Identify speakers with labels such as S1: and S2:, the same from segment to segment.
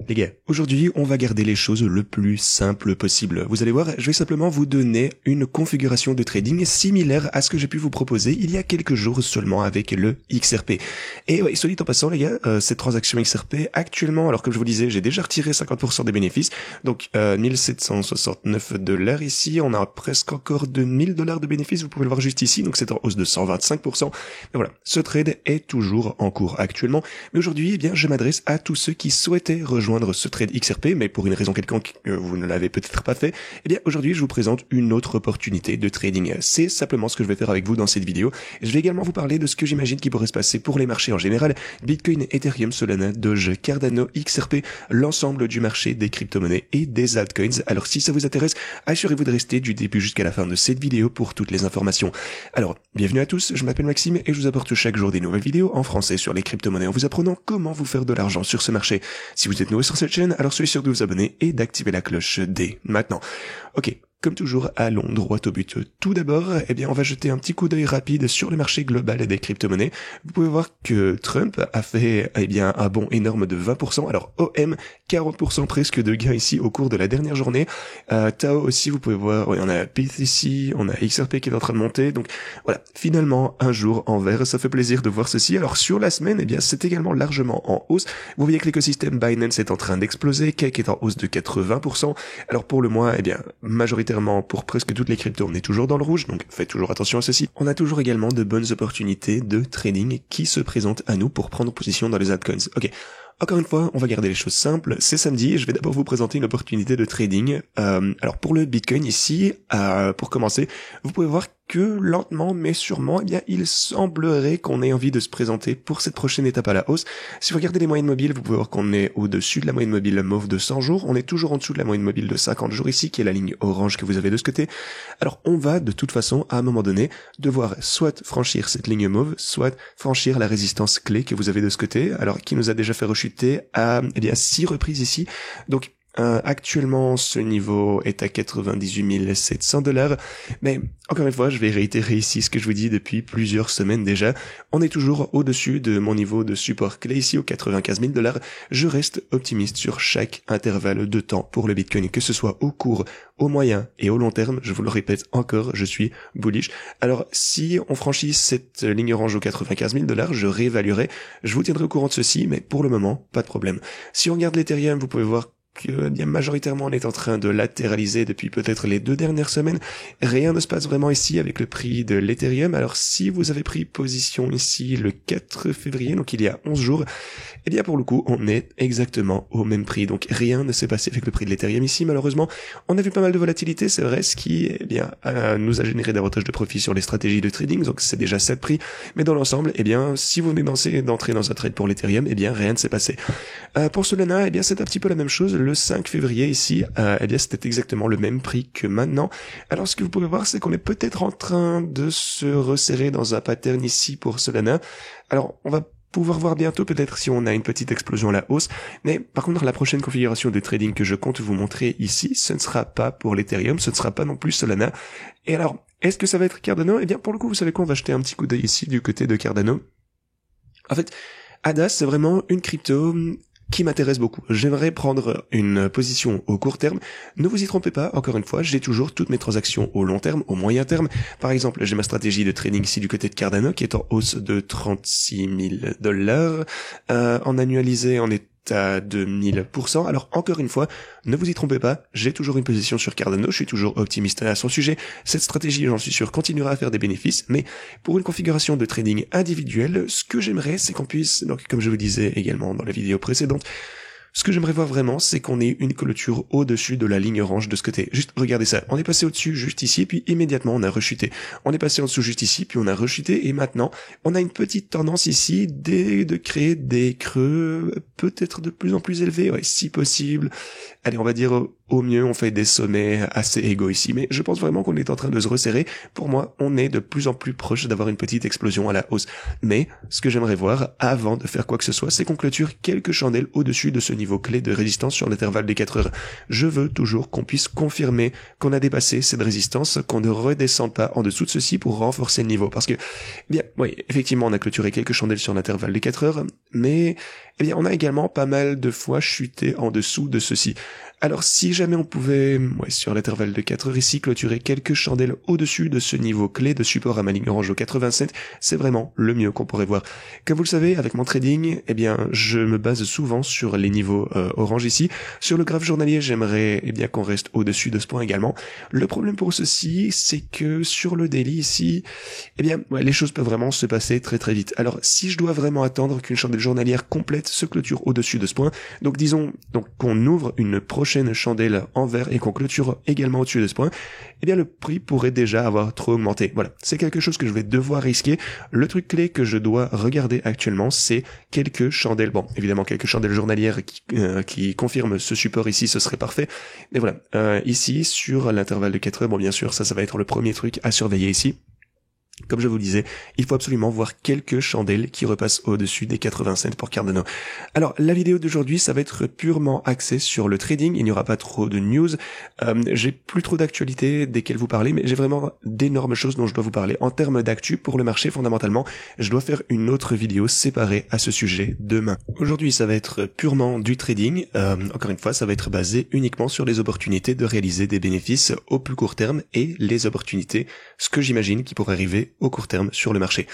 S1: Les gars, aujourd'hui, on va garder les choses le plus simple possible. Vous allez voir, je vais simplement vous donner une configuration de trading similaire à ce que j'ai pu vous proposer il y a quelques jours seulement avec le XRP. Et ouais, soit dit en passant, les gars, cette transaction XRP, actuellement, alors comme je vous disais, j'ai déjà retiré 50% des bénéfices, donc 1769 $ ici, on a presque encore $2000 de bénéfices, vous pouvez le voir juste ici, donc c'est en hausse de 125%. Mais voilà, ce trade est toujours en cours actuellement, mais aujourd'hui, eh bien, je m'adresse à tous ceux qui souhaitaient rejoindre ce trade XRP, mais pour une raison quelconque que vous ne l'avez peut-être pas fait, eh bien aujourd'hui je vous présente une autre opportunité de trading. C'est simplement ce que je vais faire avec vous dans cette vidéo. Je vais également vous parler de ce que j'imagine qui pourrait se passer pour les marchés en général, Bitcoin, Ethereum, Solana, Doge, Cardano, XRP, l'ensemble du marché des crypto-monnaies et des altcoins. Alors si ça vous intéresse, assurez-vous de rester du début jusqu'à la fin de cette vidéo pour toutes les informations. Alors, bienvenue à tous, je m'appelle Maxime et je vous apporte chaque jour des nouvelles vidéos en français sur les crypto-monnaies en vous apprenant comment vous faire de l'argent sur ce marché. Si vous êtes nouveau sur cette chaîne, alors soyez sûr de vous abonner et d'activer la cloche dès maintenant. Ok. Comme toujours, allons droit au but. Tout d'abord, eh bien, on va jeter un petit coup d'œil rapide sur le marché global des crypto-monnaies. Vous pouvez voir que Trump a fait, eh bien, un bond énorme de 20%. Alors, OM, 40% presque de gains ici au cours de la dernière journée. Tao aussi, vous pouvez voir, on a PIT ici, on a XRP qui est en train de monter. Donc, voilà. Finalement, un jour en vert, ça fait plaisir de voir ceci. Alors, sur la semaine, eh bien, c'est également largement en hausse. Vous voyez que l'écosystème Binance est en train d'exploser. Cake est en hausse de 80%. Alors, pour le mois, eh bien, majoritairement, pour presque toutes les cryptos, on est toujours dans le rouge, donc faites toujours attention à ceci. On a toujours également de bonnes opportunités de trading qui se présentent à nous pour prendre position dans les altcoins. Ok. Encore une fois, on va garder les choses simples. C'est samedi et je vais d'abord vous présenter une opportunité de trading. Alors pour le Bitcoin ici, pour commencer, vous pouvez voir que lentement mais sûrement, eh bien, il semblerait qu'on ait envie de se présenter pour cette prochaine étape à la hausse. Si vous regardez les moyennes mobiles, vous pouvez voir qu'on est au-dessus de la moyenne mobile mauve de 100 jours. On est toujours en dessous de la moyenne mobile de 50 jours ici, qui est la ligne orange que vous avez de ce côté. Alors, on va de toute façon, à un moment donné, devoir soit franchir cette ligne mauve, soit franchir la résistance clé que vous avez de ce côté, alors qui nous a déjà fait rechuter à, eh bien, 6 reprises ici. Donc, actuellement, ce niveau est à 98 700 $. Mais, encore une fois, je vais réitérer ici ce que je vous dis depuis plusieurs semaines déjà. On est toujours au-dessus de mon niveau de support clé ici, aux 95 000 $. Je reste optimiste sur chaque intervalle de temps pour le Bitcoin, que ce soit au court, au moyen et au long terme. Je vous le répète encore, je suis bullish. Alors, si on franchit cette ligne orange aux 95 000 $, je réévaluerai. Je vous tiendrai au courant de ceci, mais pour le moment, pas de problème. Si on regarde l'Ethereum, vous pouvez voir que bien majoritairement on est en train de latéraliser depuis peut-être les 2 dernières semaines. Rien ne se passe vraiment ici avec le prix de l'Ethereum. Alors si vous avez pris position ici le 4 février, donc il y a 11 jours, eh bien pour le coup on est exactement au même prix. Donc rien ne s'est passé avec le prix de l'Ethereum ici malheureusement. On a vu pas mal de volatilité, c'est vrai, ce qui eh bien nous a généré davantage de profit sur les stratégies de trading, donc c'est déjà ça de prix. Mais dans l'ensemble, eh bien si vous venez d'entrer dans un trade pour l'Ethereum, eh bien rien ne s'est passé. Pour Solana, eh bien c'est un petit peu la même chose. Le 5 février ici, eh bien c'était exactement le même prix que maintenant. Alors ce que vous pouvez voir, c'est qu'on est peut-être en train de se resserrer dans un pattern ici pour Solana. Alors on va pouvoir voir bientôt peut-être si on a une petite explosion à la hausse, mais par contre la prochaine configuration de trading que je compte vous montrer ici, ce ne sera pas pour l'Ethereum, ce ne sera pas non plus Solana. Et alors, est-ce que ça va être Cardano? Eh bien pour le coup, vous savez quoi, on va jeter un petit coup d'œil ici du côté de Cardano. En fait, ADA, c'est vraiment une crypto qui m'intéresse beaucoup. J'aimerais prendre une position au court terme. Ne vous y trompez pas, encore une fois, j'ai toujours toutes mes transactions au long terme, au moyen terme. Par exemple, j'ai ma stratégie de trading ici du côté de Cardano qui est en hausse de 36 000 $. En annualisé, on est à 2000%. Alors encore une fois, ne vous y trompez pas, j'ai toujours une position sur Cardano, je suis toujours optimiste à son sujet. Cette stratégie, j'en suis sûr, continuera à faire des bénéfices, mais pour une configuration de trading individuelle, ce que j'aimerais, c'est qu'on puisse, donc comme je vous disais également dans la vidéo précédente, ce que j'aimerais voir vraiment, c'est qu'on ait une clôture au-dessus de la ligne orange de ce côté. Juste, regardez ça. On est passé au-dessus, juste ici, puis immédiatement, on a rechuté. On est passé en dessous, juste ici, puis on a rechuté, et maintenant, on a une petite tendance ici de créer des creux, peut-être de plus en plus élevés, ouais, si possible. Allez, on va dire, au mieux, on fait des sommets assez égaux ici, mais je pense vraiment qu'on est en train de se resserrer. Pour moi, on est de plus en plus proche d'avoir une petite explosion à la hausse. Mais, ce que j'aimerais voir, avant de faire quoi que ce soit, c'est qu'on clôture quelques chandelles au-dessus de ce niveau clé de résistance sur l'intervalle des 4 heures. Je veux toujours qu'on puisse confirmer qu'on a dépassé cette résistance, qu'on ne redescende pas en dessous de ceci pour renforcer le niveau. Parce que, bien, oui, effectivement, on a clôturé quelques chandelles sur l'intervalle des 4 heures, mais eh bien on a également pas mal de fois chuté en dessous de ceci. Alors si jamais on pouvait, sur l'intervalle de 4 heures ici, clôturer quelques chandelles au-dessus de ce niveau clé de support à ma ligne orange au 87, c'est vraiment le mieux qu'on pourrait voir. Comme vous le savez, avec mon trading, eh bien je me base souvent sur les niveaux orange ici. Sur le graphe journalier, j'aimerais qu'on reste au-dessus de ce point également. Le problème pour ceci, c'est que sur le daily ici, les choses peuvent vraiment se passer très très vite. Alors si je dois vraiment attendre qu'une chandelle journalière complète se clôture au-dessus de ce point, donc disons qu'on ouvre une prochaine chandelle en vert et qu'on clôture également au-dessus de ce point, le prix pourrait déjà avoir trop augmenté. Voilà, c'est quelque chose que je vais devoir risquer. Le truc clé que je dois regarder actuellement, c'est quelques chandelles. Bon, évidemment, quelques chandelles journalières qui confirment ce support ici, ce serait parfait. Mais voilà, ici, sur l'intervalle de 4 heures, bon, bien sûr, ça va être le premier truc à surveiller ici. Comme je vous le disais, il faut absolument voir quelques chandelles qui repassent au-dessus des 87 pour Cardano. Alors, la vidéo d'aujourd'hui, ça va être purement axée sur le trading. Il n'y aura pas trop de news. J'ai plus trop d'actualités desquelles vous parler, mais j'ai vraiment d'énormes choses dont je dois vous parler. En termes d'actu, pour le marché, fondamentalement, je dois faire une autre vidéo séparée à ce sujet demain. Aujourd'hui, ça va être purement du trading. Encore une fois, ça va être basé uniquement sur les opportunités de réaliser des bénéfices au plus court terme et les opportunités, ce que j'imagine qui pourrait arriver au court terme sur le marché.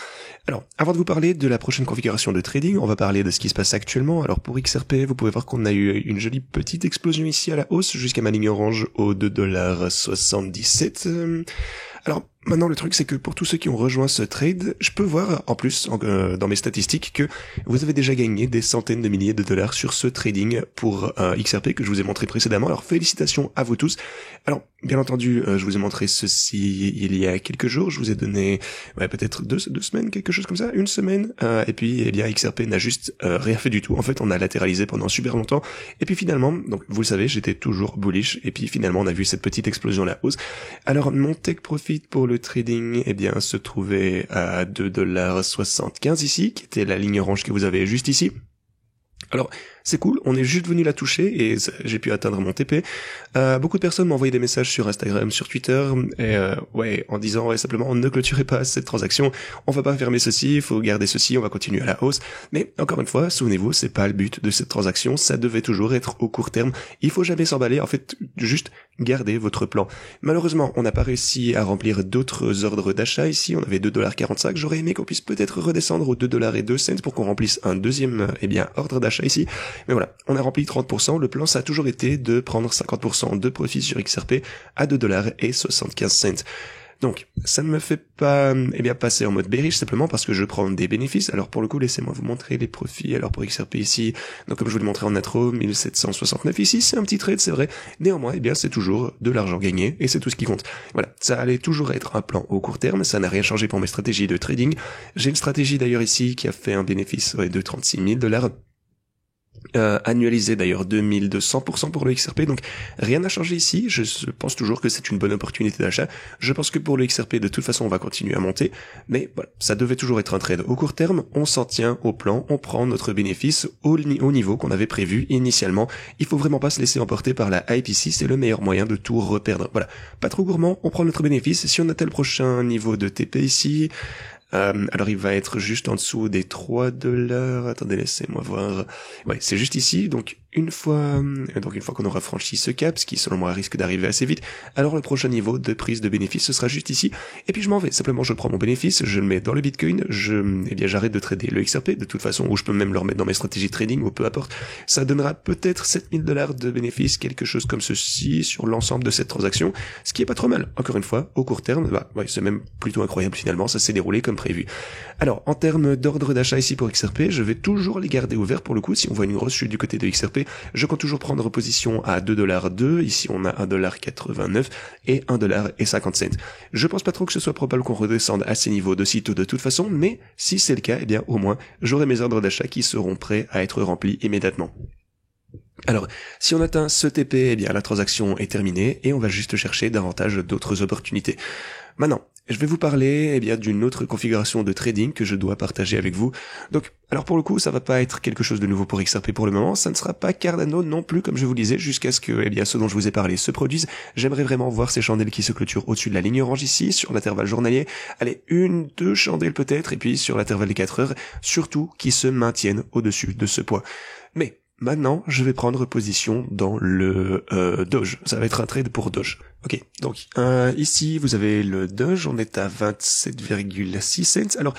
S1: Alors, avant de vous parler de la prochaine configuration de trading, on va parler de ce qui se passe actuellement. Alors pour XRP, vous pouvez voir qu'on a eu une jolie petite explosion ici à la hausse jusqu'à ma ligne orange au 2,77 $. Alors, maintenant, le truc, c'est que pour tous ceux qui ont rejoint ce trade, je peux voir, en plus, dans mes statistiques, que vous avez déjà gagné des centaines de milliers de dollars sur ce trading pour XRP que je vous ai montré précédemment. Alors, félicitations à vous tous. Alors, bien entendu, je vous ai montré ceci il y a quelques jours. Je vous ai donné, peut-être deux semaines, quelque chose comme ça, une semaine. Et puis, XRP n'a juste rien fait du tout. En fait, on a latéralisé pendant super longtemps. Et puis finalement, donc vous le savez, j'étais toujours bullish. Et puis finalement, on a vu cette petite explosion à la hausse. Alors, mon take profit pour le trading, se trouvait à 2,75 $ ici, qui était la ligne orange que vous avez juste ici. Alors, c'est cool, on est juste venu la toucher et j'ai pu atteindre mon TP. Beaucoup de personnes m'ont envoyé des messages sur Instagram, sur Twitter, et en disant simplement ne clôturez pas cette transaction, on va pas fermer ceci, il faut garder ceci, on va continuer à la hausse. Mais encore une fois, souvenez-vous, c'est pas le but de cette transaction, ça devait toujours être au court terme. Il faut jamais s'emballer, en fait, juste garder votre plan. Malheureusement, on n'a pas réussi à remplir d'autres ordres d'achat ici, on avait 2,45 $. J'aurais aimé qu'on puisse peut-être redescendre aux 2,02 $ pour qu'on remplisse un deuxième ordre d'achat ici. Mais voilà, on a rempli 30%, le plan ça a toujours été de prendre 50% de profit sur XRP à 2,75 $. Donc, ça ne me fait pas passer en mode bearish simplement parce que je prends des bénéfices. Alors pour le coup, laissez-moi vous montrer les profits. Alors pour XRP ici, donc comme je vous l'ai montré en intro, 1769 ici, c'est un petit trade, c'est vrai. Néanmoins, c'est toujours de l'argent gagné et c'est tout ce qui compte. Voilà, ça allait toujours être un plan au court terme, ça n'a rien changé pour mes stratégies de trading. J'ai une stratégie d'ailleurs ici qui a fait un bénéfice de 36 000 $. Annualisé d'ailleurs 2200% pour le XRP, donc rien n'a changé ici. Je pense toujours que c'est une bonne opportunité d'achat. Je pense que pour le XRP de toute façon on va continuer à monter, mais voilà, ça devait toujours être un trade au court terme. On s'en tient au plan, on prend notre bénéfice au niveau qu'on avait prévu initialement. Il faut vraiment pas se laisser emporter par la hype ici, c'est le meilleur moyen de tout reperdre. Voilà, pas trop gourmand, on prend notre bénéfice. Si on atteint le prochain niveau de TP ici, alors il va être juste en dessous des 3 $. Attendez, laissez-moi voir. Ouais, c'est juste ici. Donc une fois qu'on aura franchi ce cap, ce qui selon moi risque d'arriver assez vite, alors le prochain niveau de prise de bénéfice ce sera juste ici. Et puis je m'en vais. Simplement, je prends mon bénéfice, je le mets dans le Bitcoin, j'arrête de trader le XRP de toute façon, ou je peux même le remettre dans mes stratégies de trading, ou peu importe. Ça donnera peut-être 7000 $ de bénéfice, quelque chose comme ceci sur l'ensemble de cette transaction, ce qui est pas trop mal. Encore une fois, au court terme, c'est même plutôt incroyable finalement. Ça s'est déroulé comme prévu. Alors, en termes d'ordre d'achat ici pour XRP, je vais toujours les garder ouverts pour le coup. Si on voit une grosse chute du côté de XRP, je compte toujours prendre position à 2,02 $. Ici, on a 1,89 $ et 1,50 $. Je pense pas trop que ce soit probable qu'on redescende à ces niveaux de sitôt de toute façon, mais si c'est le cas, au moins, j'aurai mes ordres d'achat qui seront prêts à être remplis immédiatement. Alors, si on atteint ce TP, la transaction est terminée et on va juste chercher davantage d'autres opportunités. Maintenant, je vais vous parler d'une autre configuration de trading que je dois partager avec vous. Donc, alors pour le coup, ça va pas être quelque chose de nouveau pour XRP pour le moment, ça ne sera pas Cardano non plus, comme je vous le disais, jusqu'à ce que ce dont je vous ai parlé se produise. J'aimerais vraiment voir ces chandelles qui se clôturent au-dessus de la ligne orange ici, sur l'intervalle journalier. Allez, 1, 2 chandelles peut-être, et puis sur l'intervalle des 4 heures, surtout qui se maintiennent au-dessus de ce point. Mais maintenant, je vais prendre position dans le Doge. Ça va être un trade pour Doge. Ok, donc ici, vous avez le Doge, on est à 27,6 cents. Alors,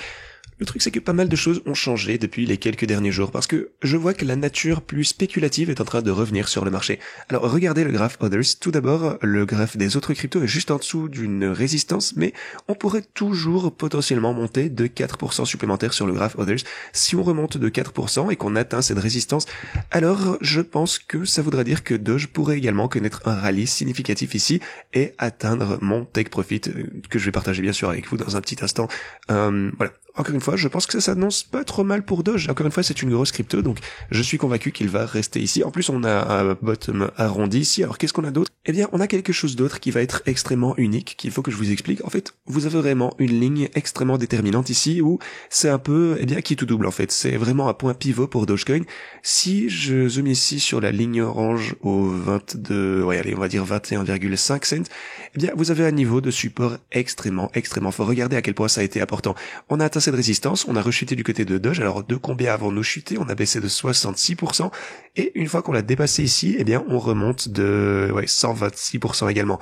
S1: le truc, c'est que pas mal de choses ont changé depuis les quelques derniers jours, parce que je vois que la nature plus spéculative est en train de revenir sur le marché. Alors, regardez le graphe Others. Tout d'abord, le graphe des autres cryptos est juste en dessous d'une résistance, mais on pourrait toujours potentiellement monter de 4% supplémentaires sur le graphe Others. Si on remonte de 4% et qu'on atteint cette résistance, alors je pense que ça voudrait dire que Doge pourrait également connaître un rallye significatif ici et atteindre mon take profit, que je vais partager bien sûr avec vous dans un petit instant. Voilà. Encore une fois, je pense que ça s'annonce pas trop mal pour Doge. Encore une fois, c'est une grosse crypto, donc je suis convaincu qu'il va rester ici. En plus, on a un bottom arrondi ici. Alors, qu'est-ce qu'on a d'autre? Eh bien, on a quelque chose d'autre qui va être extrêmement unique, qu'il faut que je vous explique. En fait, vous avez vraiment une ligne extrêmement déterminante ici, où c'est un peu, qui tout double, en fait. C'est vraiment un point pivot pour Dogecoin. Si je zoome ici sur la ligne orange au 22, on va dire 21,5 cents, vous avez un niveau de support extrêmement fort. Regardez à quel point ça a été important. On a atteint cette résistance, on a rechuté du côté de Doge. Alors de combien avons-nous chuté? On a baissé de 66%, et une fois qu'on l'a dépassé ici, on remonte de 126% également.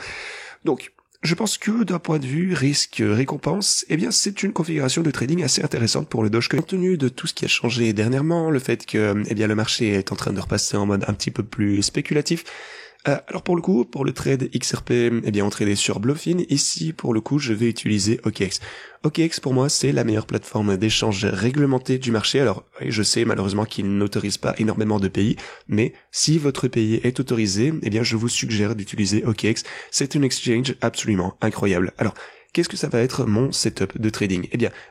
S1: Donc je pense que d'un point de vue risque-récompense, c'est une configuration de trading assez intéressante pour le Dogecoin. Compte tenu de tout ce qui a changé dernièrement, le fait que le marché est en train de repasser en mode un petit peu plus spéculatif, alors pour le coup, pour le trade XRP, on tradait sur Bluffin. Ici, pour le coup, je vais utiliser OKX. OKX, pour moi, c'est la meilleure plateforme d'échange réglementée du marché. Alors, je sais malheureusement qu'il n'autorise pas énormément de pays, mais si votre pays est autorisé, je vous suggère d'utiliser OKX. C'est une exchange absolument incroyable. Alors, qu'est-ce que ça va être mon setup de trading?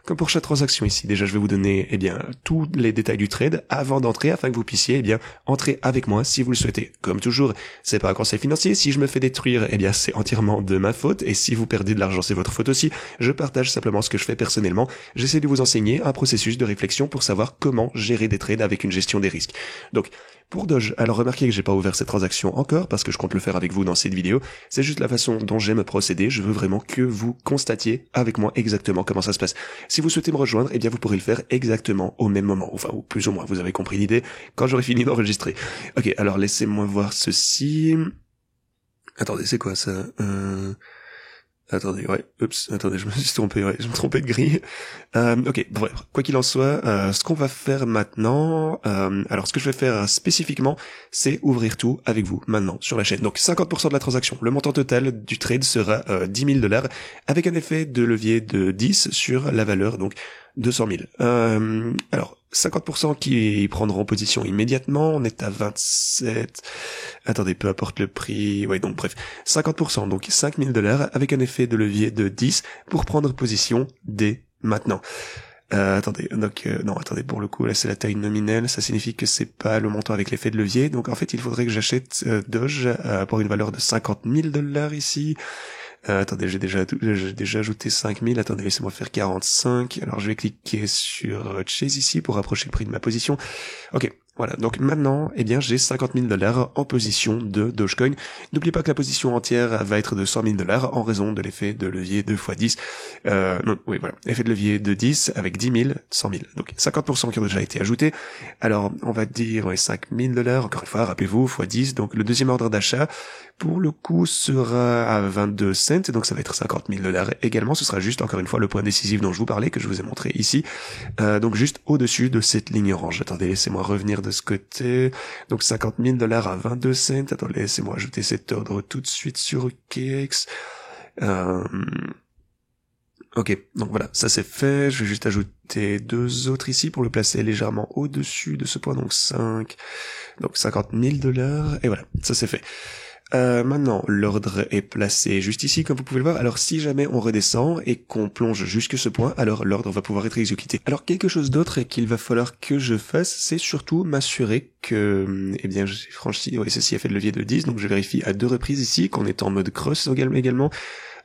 S1: Comme pour chaque transaction ici, déjà je vais vous donner tous les détails du trade avant d'entrer, afin que vous puissiez entrer avec moi si vous le souhaitez. Comme toujours, c'est pas un conseil financier. Si je me fais détruire, c'est entièrement de ma faute, et si vous perdez de l'argent, c'est votre faute aussi. Je partage simplement ce que je fais personnellement. J'essaie de vous enseigner un processus de réflexion pour savoir comment gérer des trades avec une gestion des risques. Donc, pour Doge, alors remarquez que j'ai pas ouvert cette transaction encore parce que je compte le faire avec vous dans cette vidéo. C'est juste la façon dont j'aime procéder. Je veux vraiment que vous constatiez avec moi exactement comment ça se passe. Si vous souhaitez me rejoindre, vous pourrez le faire exactement au même moment. Enfin, ou plus ou moins, vous avez compris l'idée quand j'aurai fini d'enregistrer. Ok, alors laissez-moi voir ceci. Attendez, c'est quoi ça? Attendez, je me suis trompé, je me trompais de grille. Ok, bref, quoi qu'il en soit, ce qu'on va faire maintenant, alors ce que je vais faire spécifiquement, c'est ouvrir tout avec vous, maintenant, sur la chaîne. Donc 50% de la transaction, le montant total du trade sera $10,000, avec un effet de levier de 10 sur la valeur, donc 200 000. Alors, 50% qui prendront position immédiatement, on est à 27, attendez, peu importe le prix, donc bref, 50%, donc $5,000, avec un effet de levier de 10 pour prendre position dès maintenant. Attendez, pour le coup, là c'est la taille nominelle, ça signifie que c'est pas le montant avec l'effet de levier, donc en fait il faudrait que j'achète Doge pour une valeur de $50,000 ici. Attendez, j'ai déjà ajouté 5 000. Attendez, laissez-moi faire 45. Alors, je vais cliquer sur Chase ici pour rapprocher le prix de ma position. Ok, voilà. Donc maintenant, j'ai $50,000 en position de Dogecoin. N'oubliez pas que la position entière va être de $100,000 en raison de l'effet de levier 2 x 10. Effet de levier de 10 avec 10 000, 100 000. Donc 50% qui ont déjà été ajoutés. Alors, on va dire $5,000. Encore une fois, rappelez-vous, x 10. Donc le deuxième ordre d'achat, pour le coup, sera à 22 cents. Donc ça va être $50,000 également. Ce sera juste, encore une fois, le point décisif dont je vous parlais, que je vous ai montré ici. Donc juste au-dessus de cette ligne orange. Attendez, laissez-moi revenir de ce côté. Donc $50,000 à 22 cents. Attendez, laissez-moi ajouter cet ordre tout de suite sur OKX. Ok, donc voilà, ça c'est fait. Je vais juste ajouter 2 autres ici pour le placer légèrement au-dessus de ce point, donc 5. Donc $50,000, et voilà, ça c'est fait. Maintenant, l'ordre est placé juste ici, comme vous pouvez le voir. Alors, si jamais on redescend et qu'on plonge jusque ce point, alors l'ordre va pouvoir être exécuté. Alors, quelque chose d'autre qu'il va falloir que je fasse, c'est surtout m'assurer que, j'ai franchi, ceci a fait le levier de 10, donc je vérifie à 2 reprises ici qu'on est en mode cross également.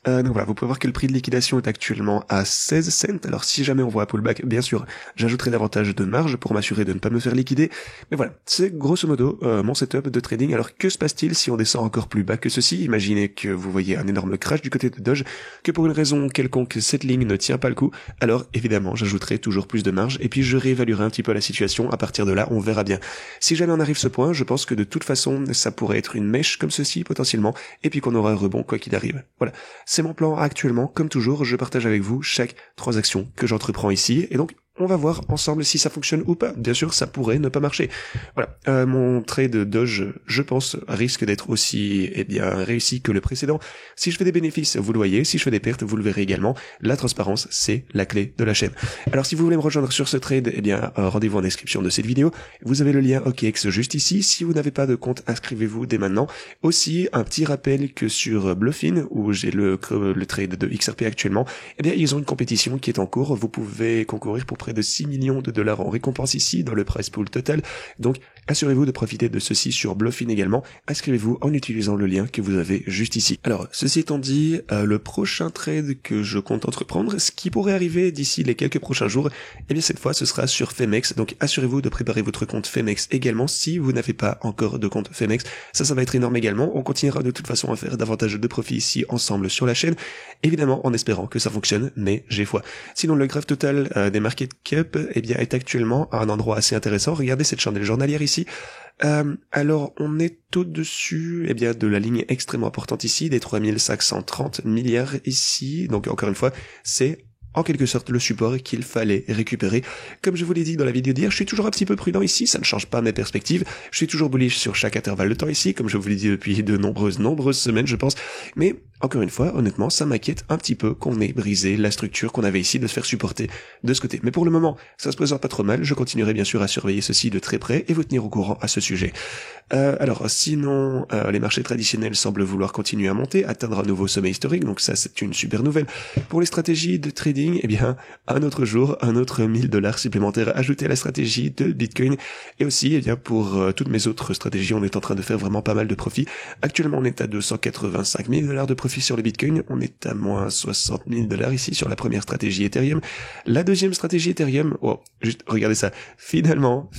S1: Donc voilà, vous pouvez voir que le prix de liquidation est actuellement à 16 cents. Alors si jamais on voit un pullback, bien sûr, j'ajouterai davantage de marge pour m'assurer de ne pas me faire liquider. Mais voilà, c'est grosso modo mon setup de trading. Alors que se passe-t-il si on descend encore plus bas que ceci? Imaginez que vous voyez un énorme crash du côté de Doge, que pour une raison quelconque cette ligne ne tient pas le coup. Alors évidemment, j'ajouterai toujours plus de marge et puis je réévaluerai un petit peu la situation. À partir de là, on verra bien. Si jamais on arrive à ce point, je pense que de toute façon, ça pourrait être une mèche comme ceci potentiellement, et puis qu'on aura un rebond quoi qu'il arrive. Voilà. C'est mon plan actuellement, comme toujours, je partage avec vous chaque transaction que j'entreprends ici, et donc on va voir ensemble si ça fonctionne ou pas. Bien sûr, ça pourrait ne pas marcher. Voilà, mon trade Doge, je pense, risque d'être aussi bien réussi que le précédent. Si je fais des bénéfices, vous le voyez. Si je fais des pertes, vous le verrez également. La transparence, c'est la clé de la chaîne. Alors, si vous voulez me rejoindre sur ce trade, rendez-vous en description de cette vidéo. Vous avez le lien OKX juste ici. Si vous n'avez pas de compte, inscrivez-vous dès maintenant. Aussi, un petit rappel que sur Bluffin, où j'ai le trade de XRP actuellement, ils ont une compétition qui est en cours. Vous pouvez concourir pour près de 6 millions de dollars en récompense ici dans le prize pool total. Donc assurez-vous de profiter de ceci sur Bluffin également. Inscrivez-vous en utilisant le lien que vous avez juste ici. Alors ceci étant dit, le prochain trade que je compte entreprendre, ce qui pourrait arriver d'ici les quelques prochains jours, cette fois ce sera sur Femex. Donc assurez-vous de préparer votre compte Femex également si vous n'avez pas encore de compte Femex. Ça va être énorme également. On continuera de toute façon à faire davantage de profits ici ensemble sur la chaîne. Évidemment en espérant que ça fonctionne, mais j'ai foi. Sinon le graphe total des market cap est actuellement à un endroit assez intéressant. Regardez cette chandelle journalière ici. Alors on est au-dessus de la ligne extrêmement importante ici, des 3530 milliards ici. Donc encore une fois, c'est en quelque sorte le support qu'il fallait récupérer. Comme je vous l'ai dit dans la vidéo d'hier, je suis toujours un petit peu prudent ici, ça ne change pas mes perspectives. Je suis toujours bullish sur chaque intervalle de temps ici, comme je vous l'ai dit depuis de nombreuses semaines, je pense. Mais encore une fois, honnêtement, ça m'inquiète un petit peu qu'on ait brisé la structure qu'on avait ici de se faire supporter de ce côté. Mais pour le moment, ça se présente pas trop mal. Je continuerai bien sûr à surveiller ceci de très près et vous tenir au courant à ce sujet. Alors, sinon, les marchés traditionnels semblent vouloir continuer à monter, atteindre un nouveau sommet historique, donc ça c'est une super nouvelle. Pour les stratégies de trading, un autre jour, un autre 1000 dollars supplémentaires ajoutés à la stratégie de Bitcoin. Et aussi, pour toutes mes autres stratégies, on est en train de faire vraiment pas mal de profits. Actuellement, on est à 285 000 dollars de profit sur le Bitcoin. On est à moins 60 000 dollars ici sur la première stratégie Ethereum. La deuxième stratégie Ethereum, juste regardez ça. Finalement,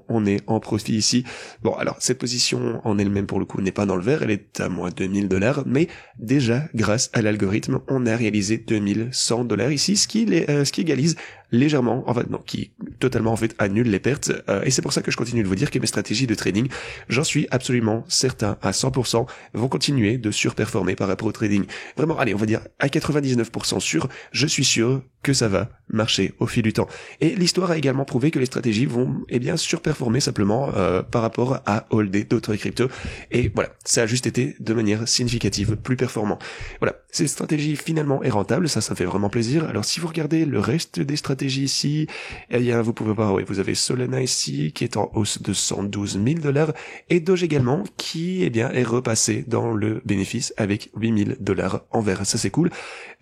S1: on est en profit ici. Bon, alors, cette position en elle-même, pour le coup, n'est pas dans le vert. Elle est à moins 2000 dollars. Mais déjà, grâce à l'algorithme, on a réalisé 2100 dollars ici. Ce qui égalise légèrement, qui totalement annule les pertes, et c'est pour ça que je continue de vous dire que mes stratégies de trading, j'en suis absolument certain à 100%, vont continuer de surperformer par rapport au trading. Vraiment, allez, on va dire à 99% sûr, je suis sûr que ça va marcher au fil du temps. Et l'histoire a également prouvé que les stratégies vont surperformer simplement par rapport à holder d'autres cryptos. Et voilà, ça a juste été de manière significative plus performant. Voilà, cette stratégie finalement est rentable, ça fait vraiment plaisir. Alors si vous regardez le reste des stratégies ici, vous pouvez voir, vous avez Solana ici qui est en hausse de 112 000 dollars et Doge également qui est repassé dans le bénéfice avec 8 000 dollars en vert. Ça c'est cool,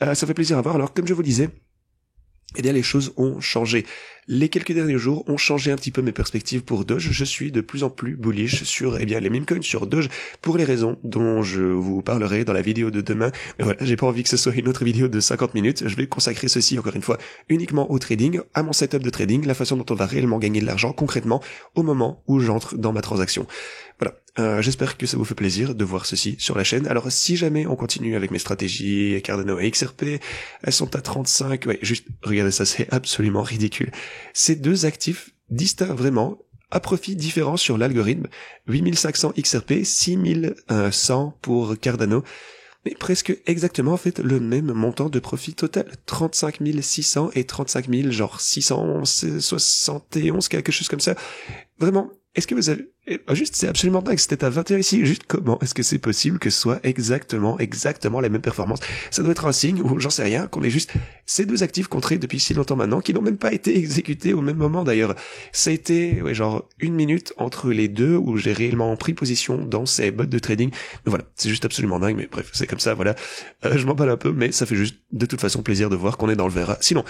S1: ça fait plaisir à voir. Alors comme je vous disais, les choses ont changé. Les quelques derniers jours ont changé un petit peu mes perspectives pour Doge. Je suis de plus en plus bullish sur les meme coins, sur Doge, pour les raisons dont je vous parlerai dans la vidéo de demain. Mais voilà, j'ai pas envie que ce soit une autre vidéo de 50 minutes. Je vais consacrer ceci, encore une fois, uniquement au trading, à mon setup de trading, la façon dont on va réellement gagner de l'argent concrètement au moment où j'entre dans ma transaction. Voilà, j'espère que ça vous fait plaisir de voir ceci sur la chaîne. Alors si jamais on continue avec mes stratégies Cardano et XRP, elles sont à 35, juste regardez ça, c'est absolument ridicule. Ces deux actifs distincts vraiment, à profit différent sur l'algorithme, 8500 XRP, 6100 pour Cardano, mais presque exactement le même montant de profit total, 35 600 et 35 671, quelque chose comme ça. Vraiment, est-ce que vous avez... c'est absolument dingue, c'était à 21 ici, juste comment est-ce que c'est possible que ce soit exactement la même performance? Ça doit être un signe, ou j'en sais rien, qu'on ait juste ces deux actifs qu'on trade depuis si longtemps maintenant, qui n'ont même pas été exécutés au même moment d'ailleurs. Ça a été, une minute entre les deux, où j'ai réellement pris position dans ces bots de trading. Mais voilà, c'est juste absolument dingue, mais bref, c'est comme ça, voilà. Je m'emballe un peu, mais ça fait juste de toute façon plaisir de voir qu'on est dans le vert. Sinon,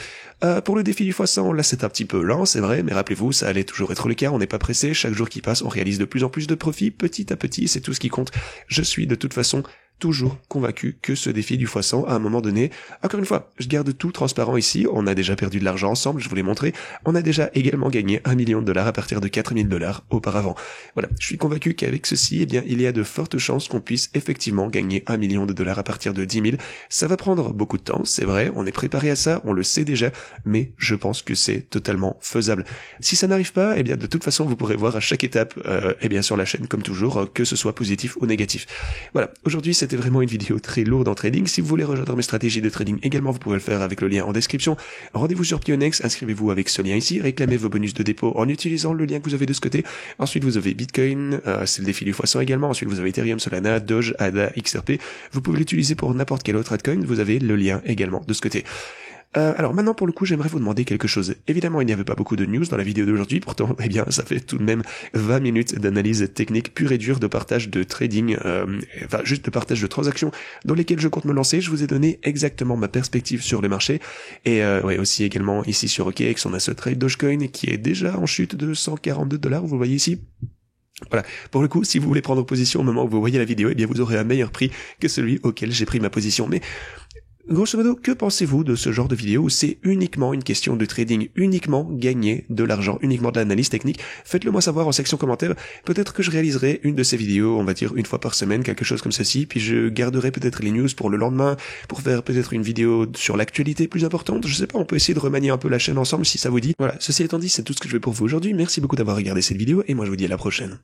S1: pour le défi du x100, là c'est un petit peu lent, c'est vrai, mais rappelez-vous, ça allait toujours être le cas, on n'est pas pressé, chaque jour qui passe, on réalise de plus en plus de profits, petit à petit, c'est tout ce qui compte. Je suis de toute façon toujours convaincu que ce défi du x100, à un moment donné, encore une fois, je garde tout transparent ici, on a déjà perdu de l'argent ensemble, je vous l'ai montré, on a déjà également gagné $1 million à partir de $4000 auparavant. Voilà, je suis convaincu qu'avec ceci, eh bien, il y a de fortes chances qu'on puisse effectivement gagner $1 million à partir de 10 000. Ça va prendre beaucoup de temps, c'est vrai, on est préparé à ça, on le sait déjà, mais je pense que c'est totalement faisable. Si ça n'arrive pas, eh bien, de toute façon, vous pourrez voir à chaque étape, eh bien, sur la chaîne, comme toujours, que ce soit positif ou négatif. Voilà, aujourd'hui, c'était vraiment une vidéo très lourde en trading. Si vous voulez rejoindre mes stratégies de trading également, vous pouvez le faire avec le lien en description. Rendez-vous sur Pionex, inscrivez-vous avec ce lien ici, réclamez vos bonus de dépôt en utilisant le lien que vous avez de ce côté. Ensuite, vous avez Bitcoin, c'est le défi du x100 également. Ensuite, vous avez Ethereum, Solana, Doge, ADA, XRP. Vous pouvez l'utiliser pour n'importe quel autre altcoin. Vous avez le lien également de ce côté. Alors maintenant pour le coup j'aimerais vous demander quelque chose. Évidemment il n'y avait pas beaucoup de news dans la vidéo d'aujourd'hui, pourtant eh bien ça fait tout de même 20 minutes d'analyse technique pure et dure, de partage de trading, enfin juste de partage de transactions dans lesquelles je compte me lancer. Je vous ai donné exactement ma perspective sur le marché et ouais, aussi également ici sur OKX on a ce trade Dogecoin qui est déjà en chute de $142, vous le voyez ici. Voilà, pour le coup, si vous voulez prendre position au moment où vous voyez la vidéo, eh bien vous aurez un meilleur prix que celui auquel j'ai pris ma position. Mais grosso modo, que pensez-vous de ce genre de vidéo où c'est uniquement une question de trading, uniquement gagner de l'argent, uniquement de l'analyse technique? Faites-le moi savoir en section commentaire. Peut-être que je réaliserai une de ces vidéos, on va dire une fois par semaine, quelque chose comme ceci, puis je garderai peut-être les news pour le lendemain, pour faire peut-être une vidéo sur l'actualité plus importante. Je sais pas, on peut essayer de remanier un peu la chaîne ensemble si ça vous dit. Voilà, ceci étant dit, c'est tout ce que je veux pour vous aujourd'hui. Merci beaucoup d'avoir regardé cette vidéo et moi je vous dis à la prochaine.